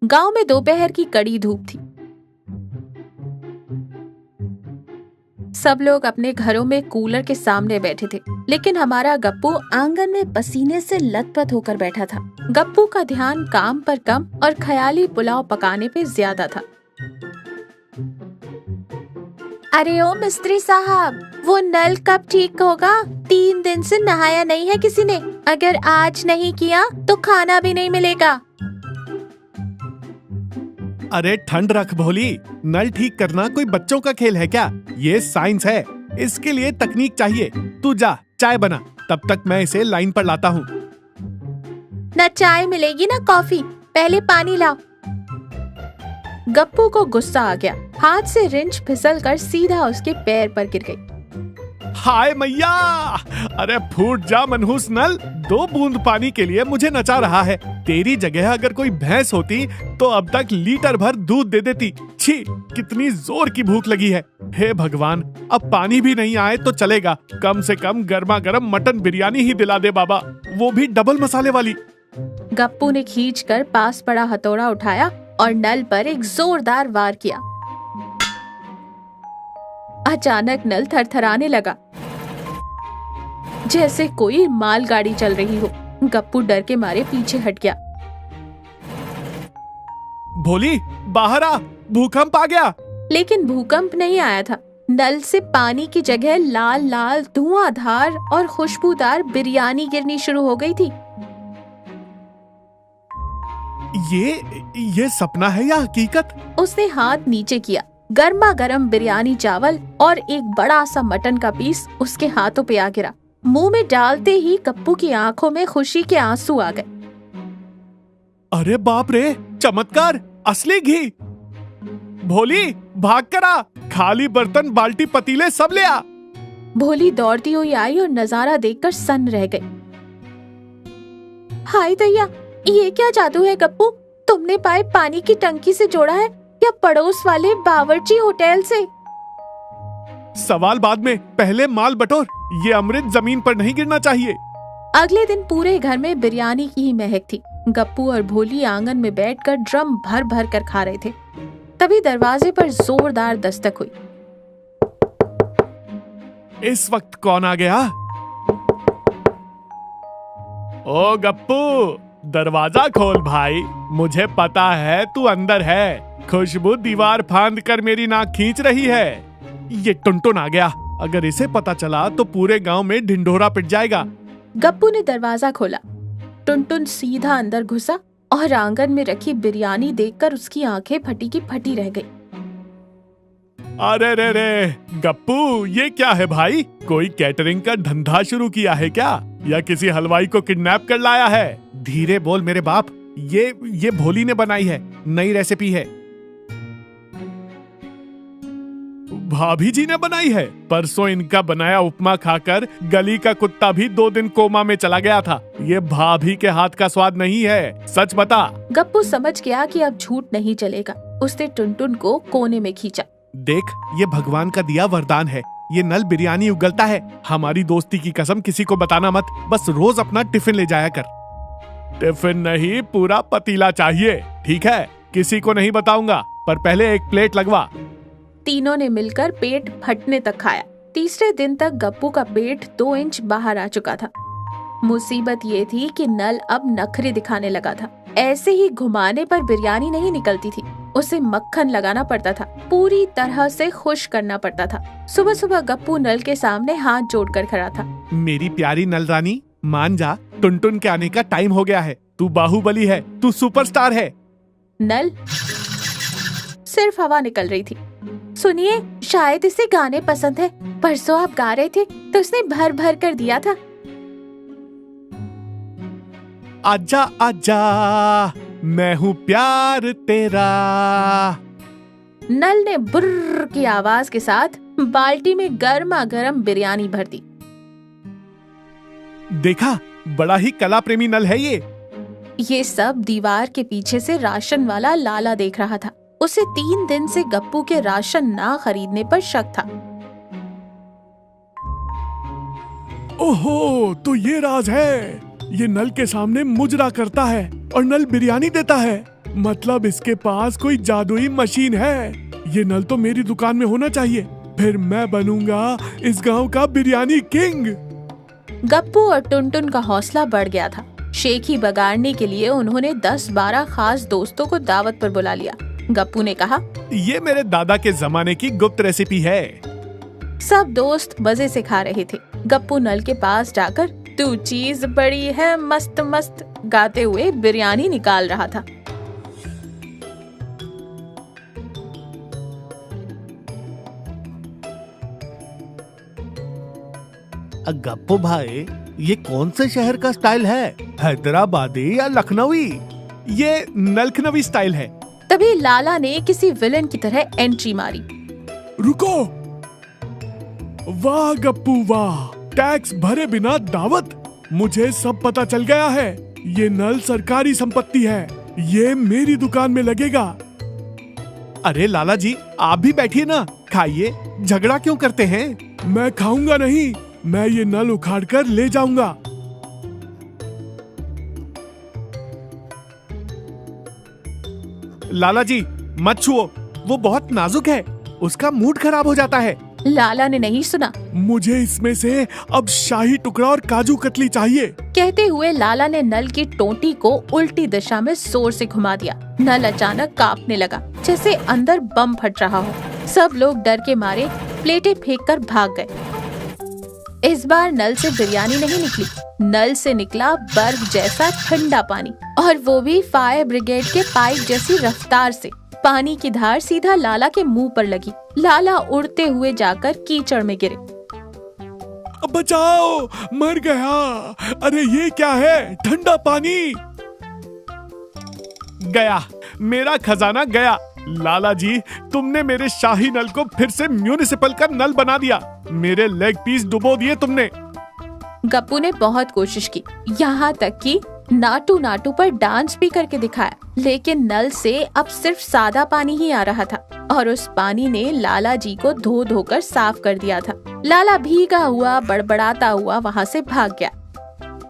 गांव में दोपहर की कड़ी धूप थी। सब लोग अपने घरों में कूलर के सामने बैठे थे, लेकिन हमारा गप्पू आंगन में पसीने से लथपथ होकर बैठा था। गप्पू का ध्यान काम पर कम और ख्याली पुलाव पकाने पे ज्यादा था। अरे ओ मिस्त्री साहब, वो नल कब ठीक होगा? 3 दिन से नहाया नहीं है किसी ने। अगर आज नहीं किया तो खाना भी नहीं मिलेगा। अरे ठंड रख भोली, नल ठीक करना कोई बच्चों का खेल है क्या? ये साइंस है, इसके लिए तकनीक चाहिए। तू जा चाय बना, तब तक मैं इसे लाइन पर लाता हूँ। न चाय मिलेगी न कॉफी, पहले पानी लाओ। गप्पू को गुस्सा आ गया। हाथ से रिंच फिसलकर सीधा उसके पैर पर गिर गई। हाय मैया! अरे फूट जा मनहूस नल, 2 बूंद पानी के लिए मुझे नचा रहा है। तेरी जगह अगर कोई भैंस होती तो अब तक लीटर भर दूध दे देती। छी, कितनी जोर की भूख लगी है। हे भगवान, अब पानी भी नहीं आए तो चलेगा, कम से कम गर्मा गर्म मटन बिरयानी ही दिला दे बाबा, वो भी डबल मसाले वाली। गप्पू ने खींचकर पास पड़ा हथौड़ा उठाया और नल पर एक जोरदार वार किया। अचानक नल थरथराने लगा, जैसे कोई मालगाड़ी चल रही हो। गप्पू डर के मारे पीछे हट गया। भोली बाहर आ, भूकंप आ गया। लेकिन भूकंप नहीं आया था। नल से पानी की जगह लाल लाल धुआंधार और खुशबूदार बिरयानी गिरनी शुरू हो गई थी। ये सपना है या हकीकत? उसने हाथ नीचे किया। गर्मा गर्म बिरयानी चावल और एक बड़ा सा मटन का पीस उसके हाथों पे आ गिरा। मुंह में डालते ही गप्पू की आंखों में खुशी के आंसू आ गए। अरे बाप रे, चमत्कार, असली घी! भोली भाग कर आ, खाली बर्तन बाल्टी पतीले सब ले आ। भोली दौड़ती हुई आई और नजारा देखकर सन्न रह गई। हाय दैया, ये क्या जादू है गप्पू? तुमने पाइप पानी की टंकी से जोड़ा है या पड़ोस वाले बावर्ची होटल से? सवाल बाद में, पहले माल बटोर। ये अमृत जमीन पर नहीं गिरना चाहिए। अगले दिन पूरे घर में बिरयानी की ही महक थी। गप्पू और भोली आंगन में बैठकर ड्रम भर भर कर खा रहे थे। तभी दरवाजे पर जोरदार दस्तक हुई। इस वक्त कौन आ गया? ओ गप्पू, दरवाजा खोल भाई, मुझे पता है तू अंदर है। खुशबू दीवार फांद कर मेरी नाक खींच रही है। ये टुनटुन आ गया, अगर इसे पता चला तो पूरे गांव में ढिंढोरा पिट जाएगा। गप्पू ने दरवाजा खोला। टुनटुन सीधा अंदर घुसा और आंगन में रखी बिरयानी देखकर उसकी आंखें फटी की फटी रह गई। अरे रे रे गप्पू, ये क्या है भाई? कोई कैटरिंग का धंधा शुरू किया है क्या, या किसी हलवाई को किडनैप कर लाया है? धीरे बोल मेरे बाप, ये भोली ने बनाई है, नई रेसिपी है। भाभी जी ने बनाई है? परसों इनका बनाया उपमा खाकर गली का कुत्ता भी 2 दिन कोमा में चला गया था। ये भाभी के हाथ का स्वाद नहीं है, सच बता। गप्पू समझ गया कि अब झूठ नहीं चलेगा। उसने टुनटुन को कोने में खींचा। देख, ये भगवान का दिया वरदान है। ये नल बिरयानी उगलता है। हमारी दोस्ती की कसम किसी को बताना मत, बस रोज अपना टिफिन ले जाया कर। टिफिन नहीं, पूरा पतीला चाहिए, ठीक है? किसी को नहीं बताऊंगा, पर पहले एक प्लेट लगवा। तीनों ने मिलकर पेट फटने तक खाया। तीसरे दिन तक गप्पू का पेट 2 इंच बाहर आ चुका था। मुसीबत ये थी कि नल अब नखरे दिखाने लगा था। ऐसे ही घुमाने पर बिरयानी नहीं निकलती थी, उसे मक्खन लगाना पड़ता था, पूरी तरह से खुश करना पड़ता था। सुबह सुबह गप्पू नल के सामने हाथ जोड़कर खड़ा था। मेरी प्यारी नल रानी, मान जा, टुनटुन के आने का टाइम हो गया है। तू बाहुबली है, तू सुपरस्टार है। नल सिर्फ हवा निकल रही थी। सुनिए, शायद इसे गाने पसंद है। परसों आप गा रहे थे तो उसने भर भर कर दिया था। आजा आजा, मैं हूँ प्यार तेरा। नल ने बुर्र की आवाज के साथ बाल्टी में गर्मा गर्म बिरयानी भर दी। देखा, बड़ा ही कला प्रेमी नल है ये। ये सब दीवार के पीछे से राशन वाला लाला देख रहा था। उसे 3 दिन से गप्पू के राशन ना खरीदने पर शक था। ओहो, तो ये राज है। ये नल के सामने मुजरा करता है और नल बिरयानी देता है। मतलब इसके पास कोई जादुई मशीन है। ये नल तो मेरी दुकान में होना चाहिए, फिर मैं बनूंगा इस गांव का बिरयानी किंग। गप्पू और टुनटुन का हौसला बढ़ गया था। शेखी बगाड़ने के लिए उन्होंने 10-12 खास दोस्तों को दावत पर बुला लिया। गप्पू ने कहा, ये मेरे दादा के जमाने की गुप्त रेसिपी है। सब दोस्त मजे से खा रहे थे। गप्पू नल के पास जाकर तू चीज बड़ी है मस्त मस्त गाते हुए बिरयानी निकाल रहा था। गप्पू भाई, ये कौन से शहर का स्टाइल है, हैदराबादी या लखनवी? ये नलखनवी स्टाइल है। तभी लाला ने किसी विलन की तरह एंट्री मारी। रुको, वाह गप्पू वाह, टैक्स भरे बिना दावत। मुझे सब पता चल गया है। ये नल सरकारी संपत्ति है, ये मेरी दुकान में लगेगा। अरे लाला जी, आप भी बैठिए ना, खाइए, झगड़ा क्यों करते हैं? मैं खाऊंगा नहीं, मैं ये नल उखाड़ कर ले जाऊंगा। लाला जी मत छुओ, वो बहुत नाजुक है, उसका मूड खराब हो जाता है। लाला ने नहीं सुना। मुझे इसमें से अब शाही टुकड़ा और काजू कतली चाहिए। कहते हुए लाला ने नल की टोंटी को उल्टी दिशा में जोर से घुमा दिया। नल अचानक कांपने लगा, जैसे अंदर बम फट रहा हो। सब लोग डर के मारे प्लेटें फेंककर भाग गए। इस बार नल से बिरयानी नहीं निकली, नल से निकला बर्फ जैसा ठंडा पानी, और वो भी फायर ब्रिगेड के पाइप जैसी रफ्तार से। पानी की धार सीधा लाला के मुंह पर लगी। लाला उड़ते हुए जाकर कीचड़ में गिरे। बचाओ, मर गया। अरे ये क्या है, ठंडा पानी। गया, मेरा खजाना गया। लाला जी, तुमने मेरे शाही नल को फिर से म्यूनिसिपल का नल बना दिया। मेरे लेग पीस डुबो दिए तुमने। गप्पू ने बहुत कोशिश की, यहाँ तक कि नाटू नाटू पर डांस भी करके दिखाया, लेकिन नल से अब सिर्फ सादा पानी ही आ रहा था, और उस पानी ने लाला जी को धो धोकर साफ कर दिया था। लाला भीगा हुआ बड़बड़ाता हुआ वहाँ से भाग गया।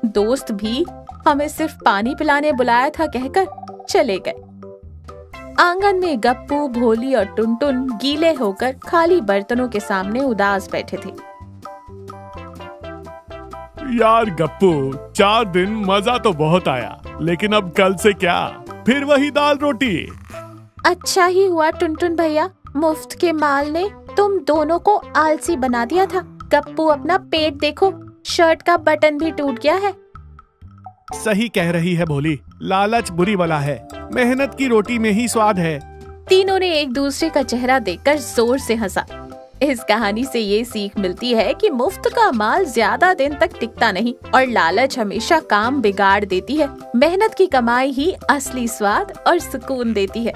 दोस्त भी हमें सिर्फ पानी पिलाने बुलाया था कहकर चले गए। आंगन में गप्पू, भोली और टुनटुन गीले होकर खाली बर्तनों के सामने उदास बैठे थे। यार गप्पू, 4 दिन मजा तो बहुत आया, लेकिन अब कल से क्या, फिर वही दाल रोटी। अच्छा ही हुआ टुनटुन भैया, मुफ्त के माल ने तुम दोनों को आलसी बना दिया था। गप्पू अपना पेट देखो, शर्ट का बटन भी टूट गया है। सही कह रही है भोली, लालच बुरी बला है, मेहनत की रोटी में ही स्वाद है। तीनों ने एक दूसरे का चेहरा देखकर जोर से हंसा। इस कहानी से ये सीख मिलती है कि मुफ्त का माल ज्यादा दिन तक टिकता नहीं, और लालच हमेशा काम बिगाड़ देती है। मेहनत की कमाई ही असली स्वाद और सुकून देती है।